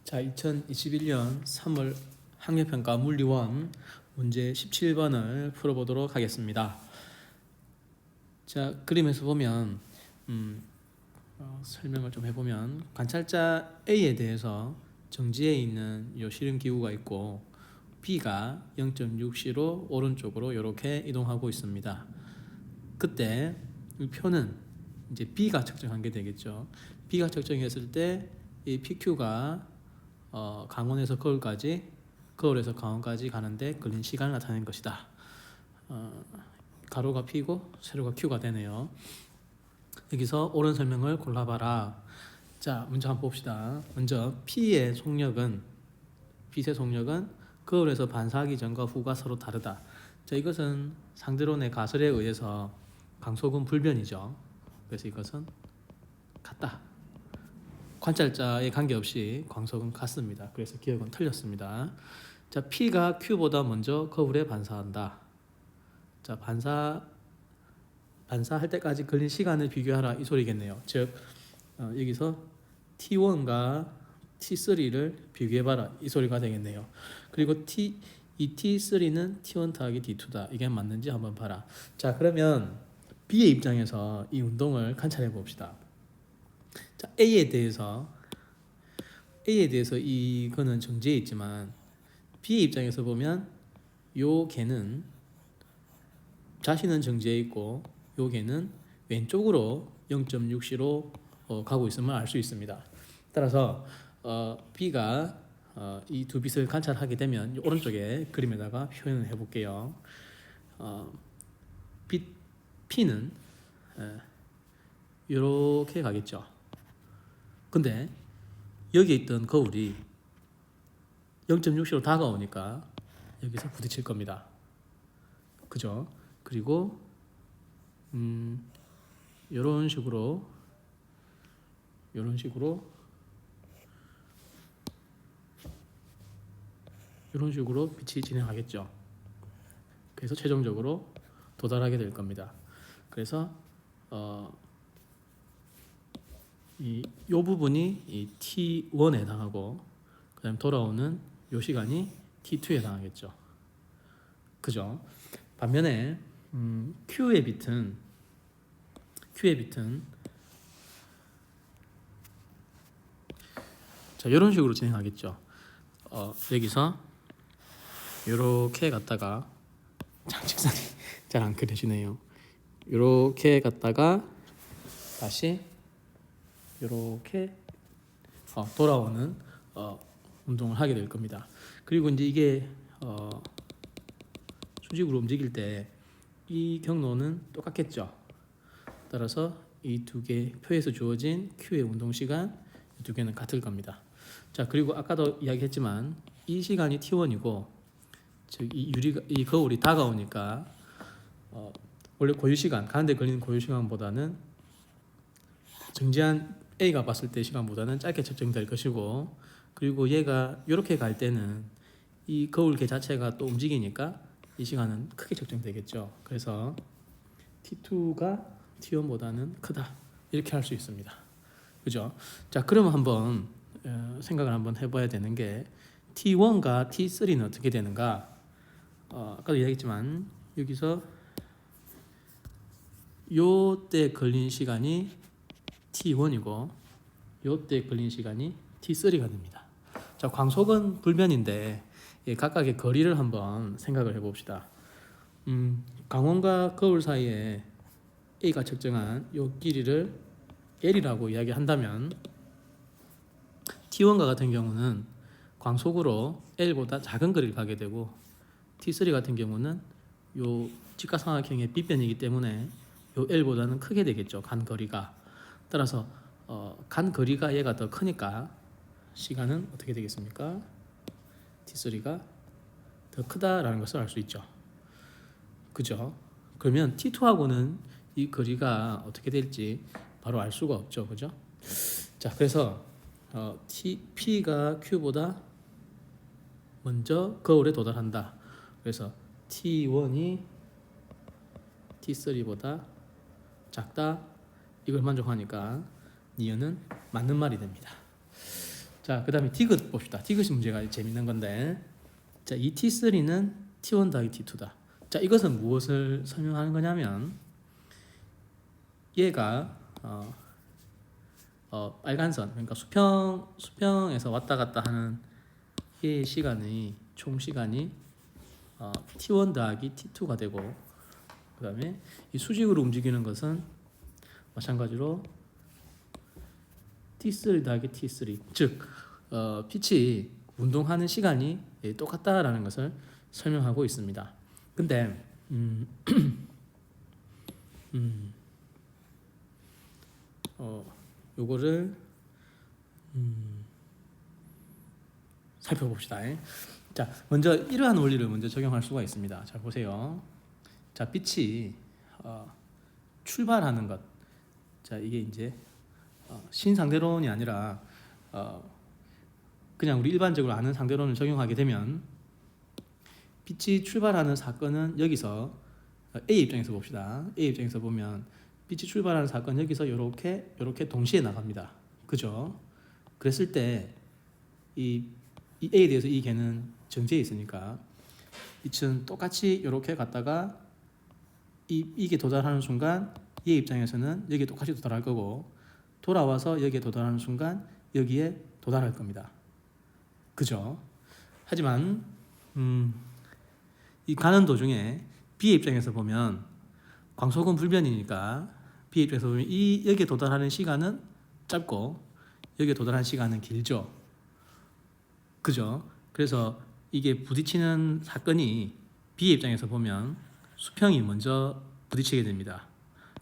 자, 2021년 3월 학력평가 물리1 문제 17번을 풀어보도록 하겠습니다. 자, 그림에서 보면 설명을 좀 해보면 관찰자 A에 대해서 정지해 있는 요 실험기구가 있고 B가 0.6C로 오른쪽으로 이렇게 이동하고 있습니다. 그때 이 표는 이제 B가 측정한 게 되겠죠. B가 측정했을 때 이 PQ가 강원에서 거울까지, 거울에서 강원까지 가는데 걸린 시간을 나타낸 것이다. 가로가 P고 세로가 Q가 되네요. 여기서 옳은 설명을 골라봐라. 자, 문제 한번 봅시다. 먼저 P의 속력은 거울에서 반사하기 전과 후가 서로 다르다. 자, 이것은 상대론의 가설에 의해서 광속은 불변이죠. 그래서 이것은 같다. 관찰자에 관계없이 광속은 같습니다. 그래서 기억은 틀렸습니다. 자, P가 Q보다 먼저 거울에 반사한다. 자, 반사할 때까지 걸린 시간을 비교하라 이 소리겠네요. 즉 여기서 T1과 T3를 비교해봐라 이 소리가 되겠네요. 그리고 이 T3는 T1 더하기 T2다. 이게 맞는지 한번 봐라. 자, 그러면 B의 입장에서 이 운동을 관찰해 봅시다. 자, A에 대해서 이거는 정지해 있지만 B의 입장에서 보면 요 개는 자신은 정지해 있고 요 개는 왼쪽으로 0.6C로 가고 있음을 알 수 있습니다. 따라서 B가 이 두 빛을 관찰하게 되면 오른쪽에 그림에다가 표현을 해볼게요. 빛 P는 이렇게 가겠죠. 근데 여기에 있던 거울이 0.6C로 다가오니까 여기서 부딪힐 겁니다. 그죠? 그리고 이런 식으로 빛이 진행하겠죠. 그래서 최종적으로 도달하게 될 겁니다. 그래서 이 부분이 이 T1에 해당하고 그다음 돌아오는 요 시간이 T2에 해당하겠죠. 그죠? 반면에 Q의 빛은 자, 이런 식으로 진행하겠죠. 여기서 이렇게 갔다가 장직선이 잘 안 그려지네요. 이렇게 갔다가 다시 이렇게 돌아오는 운동을 하게 될 겁니다. 그리고 이제 이게 수직으로 움직일 때 이 경로는 똑같겠죠. 따라서 이 두 개 표에서 주어진 Q의 운동 시간 이 두 개는 같을 겁니다. 자, 그리고 아까도 이야기했지만 이 시간이 T1이고 즉 이 거울이 다가오니까 원래 고유 시간, 가는데 걸리는 고유 시간보다는 정지한 A가 봤을 때 시간보다는 짧게 측정될 것이고, 그리고 얘가 이렇게 갈 때는 이 거울 개 자체가 또 움직이니까 이 시간은 크게 측정되겠죠. 그래서 T2가 T1보다는 크다 이렇게 할 수 있습니다. 그죠? 자, 그러면 한번 생각을 한번 해봐야 되는 게 T1과 T3는 어떻게 되는가? 아까도 이야기했지만 여기서 요때 걸린 시간이 T1이고 요때 걸린 시간이 T3가 됩니다. 자, 광속은 불변인데 각각의 거리를 한번 생각을 해봅시다. 강원과 거울 사이에 A가 측정한 요 길이를 L이라고 이야기한다면 T1과 같은 경우는 광속으로 L보다 작은 거리를 가게 되고 T3 같은 경우는 요 직각삼각형의 빗변이기 때문에 요 L보다는 크게 되겠죠. 간 거리가. 따라서 간 거리가 얘가 더 크니까 시간은 어떻게 되겠습니까? T3가 더 크다라는 것을 알 수 있죠. 그죠? 그러면 T2하고는 이 거리가 어떻게 될지 바로 알 수가 없죠. 그죠? 자, 그래서 P가 Q보다 먼저 거울에 도달한다. 그래서 T1이 T3보다 작다. 이걸 만족하니까 니은은 맞는 말이 됩니다. 자, 그다음에 디귿 봅시다. 디귿이 문제가 재밌는 건데, 자, 이 T3는 T1 더하기 T2다. 자, 이것은 무엇을 설명하는 거냐면, 얘가 빨간선, 그러니까 수평에서 왔다 갔다 하는 얘의 시간이 총 시간이 T1 더하기 T2가 되고, 그다음에 이 수직으로 움직이는 것은 마찬가지로 T3 더하기 T3, 즉 빛이 운동하는 시간이 똑같다라는 것을 설명하고 있습니다. 근데 요거를 살펴봅시다. 자, 먼저 이러한 원리를 먼저 적용할 수가 있습니다. 자, 보세요. 자, 빛이 출발하는 것. 자, 이게 이제 신상대론이 아니라 그냥 우리 일반적으로 아는 상대론을 적용하게 되면, 빛이 출발하는 사건은 여기서 A 입장에서 봅시다. A 입장에서 보면 빛이 출발하는 사건 여기서 이렇게 동시에 나갑니다. 그죠? 그랬을 때 이 A에 대해서 이 개는 정지해 있으니까 빛은 똑같이 이렇게 갔다가 이게 도달하는 순간 얘 입장에서는 여기에 똑같이 도달할 거고, 돌아와서 여기에 도달하는 순간 여기에 도달할 겁니다. 그죠? 하지만 이 가는 도중에 B의 입장에서 보면 광속은 불변이니까 B의 입장에서 보면 여기에 도달하는 시간은 짧고 여기에 도달하는 시간은 길죠. 그죠? 그래서 이게 부딪히는 사건이 B의 입장에서 보면 수평이 먼저 부딪히게 됩니다.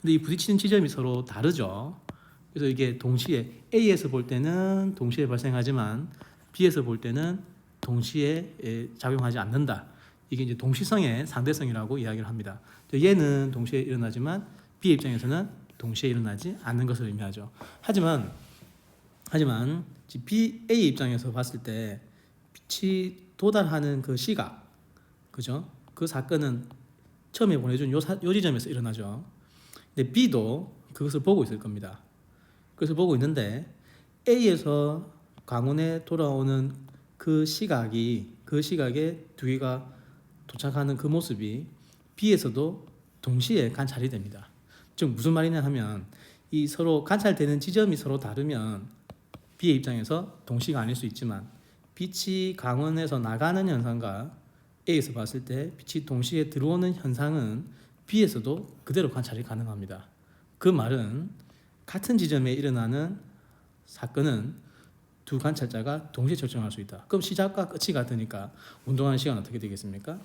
근데 이 부딪히는 지점이 서로 다르죠. 그래서 이게 동시에 A에서 볼 때는 동시에 발생하지만 B에서 볼 때는 동시에 작용하지 않는다. 이게 이제 동시성의 상대성이라고 이야기를 합니다. 얘는 동시에 일어나지만 B 입장에서는 동시에 일어나지 않는 것을 의미하죠. 하지만 A 입장에서 봤을 때 빛이 도달하는 그 시각, 그죠? 그 사건은 처음에 보내준 요 지점에서 일어나죠. 근데 B도 그것을 보고 있을 겁니다. 그것을 보고 있는데 A에서 광원에 돌아오는 그 시각에 두 개가 도착하는 그 모습이 B에서도 동시에 관찰이 됩니다. 즉 무슨 말이냐 하면, 이 서로 관찰되는 지점이 서로 다르면 B의 입장에서 동시가 아닐 수 있지만, 빛이 광원에서 나가는 현상과 A에서 봤을 때 빛이 동시에 들어오는 현상은 B에서도 그대로 관찰이 가능합니다. 그 말은 같은 지점에 일어나는 사건은 두 관찰자가 동시에 측정할 수 있다. 그럼 시작과 끝이 같으니까 운동하는 시간은 어떻게 되겠습니까?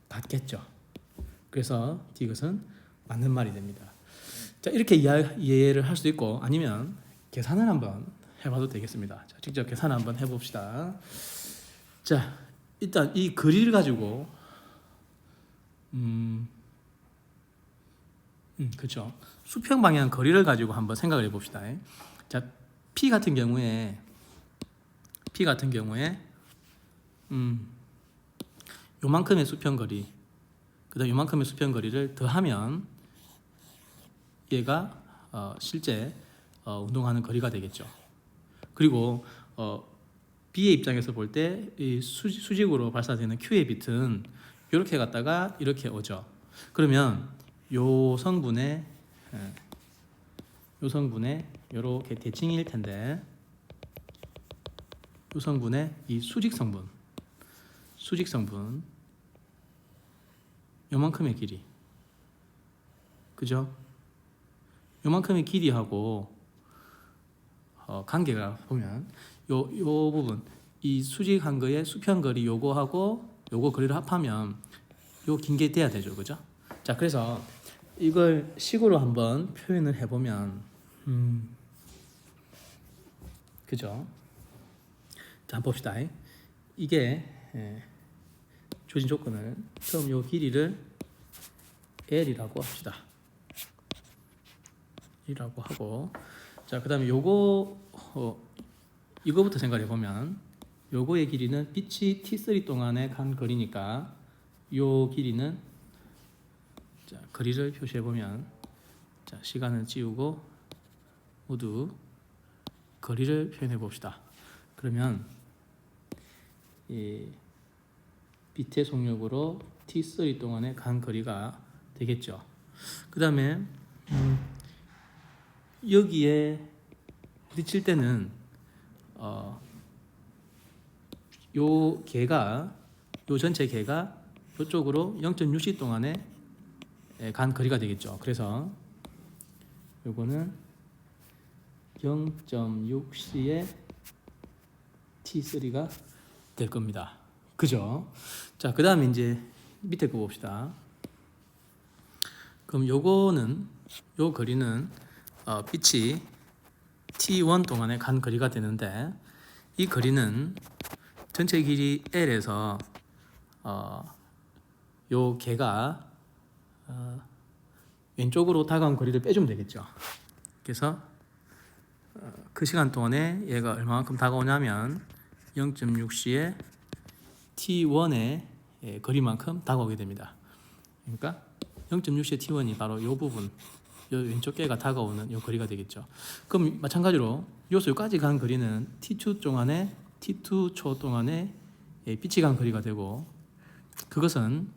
같겠죠. 그래서 이것은 맞는 말이 됩니다. 자, 이렇게 이해를 할 수 있고, 아니면 계산을 한번 해봐도 되겠습니다. 자, 직접 계산 한번 해봅시다. 자, 일단 이 거리를 가지고 그렇죠. 수평 방향 거리를 가지고 한번 생각을 해봅시다. 자, P 같은 경우에 요만큼의 수평 거리, 그다음 요만큼의 수평 거리를 더하면 얘가 실제 운동하는 거리가 되겠죠. 그리고 B의 입장에서 볼 때 이 수직으로 발사되는 Q의 빛은 이렇게 갔다가 이렇게 오죠. 그러면 요 성분의 이렇게 대칭일 텐데, 요 성분의 이 수직 성분 요만큼의 길이, 그죠? 요만큼의 길이하고 관계가 보면 요 부분, 이 수직한 거에 수평 거리 요거하고 요거 거리를 합하면 요 긴 게 돼야 되죠, 그죠? 자, 그래서 이걸 식으로 한번 표현을 해보면 그죠? 자, 한번 봅시다. 이게 주어진 조건을 처음 요 길이를 L이라고 합시다. 이라고 하고, 자, 그 다음에 요거 이거부터 생각해 보면 요거의 길이는 빛이 T3 동안에 간 거리니까 요 길이는, 자, 거리를 표시해 보면, 자, 시간을 지우고 모두 거리를 표현해 봅시다. 그러면 이 밑의 속력으로 t3 동안의 간 거리가 되겠죠. 그 다음에 여기에 부딪힐 때는 요 개가 요 전체 개가 이쪽으로 0.6c 동안의 간 거리가 되겠죠. 그래서 요거는 0.6c의 T3가 될 겁니다. 그죠? 자, 그 다음에 이제 밑에 거 봅시다. 그럼 요거는 요 거리는 빛이 T1 동안의 간 거리가 되는데 이 거리는 전체 길이 L에서 요 개가 왼쪽으로 다가온 거리를 빼주면 되겠죠. 그래서 그 시간 동안에 얘가 얼마만큼 다가오냐면 0.6c의 T1의 거리만큼 다가오게 됩니다. 그러니까 0.6c의 T1이 바로 이 부분, 이 왼쪽 개가 다가오는 이 거리가 되겠죠. 그럼 마찬가지로 요소까지 간 거리는 T2 동안에 T2 초 동안에 빛이 간 거리가 되고, 그것은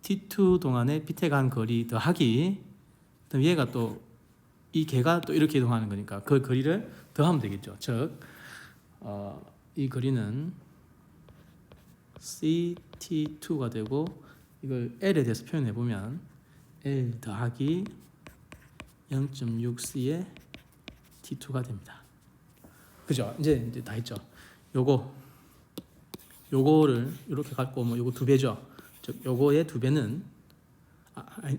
T2 동안에 빛에 간 거리 더하기, 그다음 얘가 또 이 개가 또 이렇게 이동하는 거니까 그 거리를 더하면 되겠죠. 즉, 이 거리는 CT2가 되고, 이걸 L에 대해서 표현해 보면 L 더하기 0.6C의 T2가 됩니다. 그죠? 이제 다 했죠. 요거를 이렇게 갖고 오면 요거 2배죠. 즉 요거의 2배는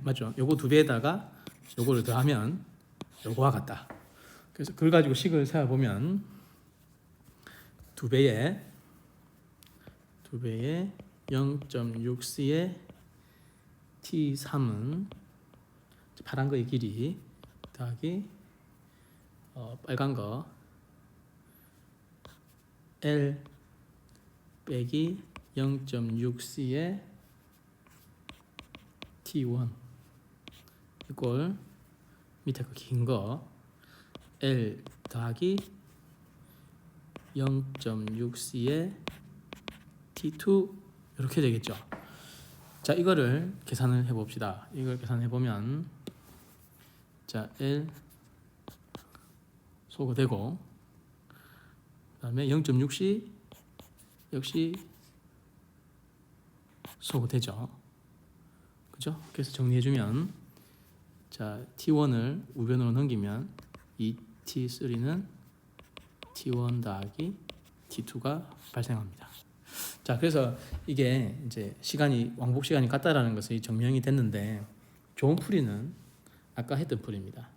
맞죠? 요거 2배에다가 요거를 더하면 요거와 같다. 그래서 그걸 가지고 식을 세워 보면 2배에 0.6c의 T3은 파란 거의 길이 더하기 빨간 거 L 빼기 0.6c의 T1 이꼴 밑에 그 긴 거 L 더하기 0.6c의 T2 이렇게 되겠죠. 자, 이거를 계산을 해봅시다. 이걸 계산해 보면 자 L 소거되고, 그다음에 0.6c 역시 소거되죠. 그죠? 그래서 정리해주면 자 T1을 우변으로 넘기면 이 T3는 T1 더하기 T2가 발생합니다. 자, 그래서 이게 이제 시간이 왕복 시간이 같다라는 것이 증명이 됐는데, 좋은 풀이는 아까 했던 풀입니다.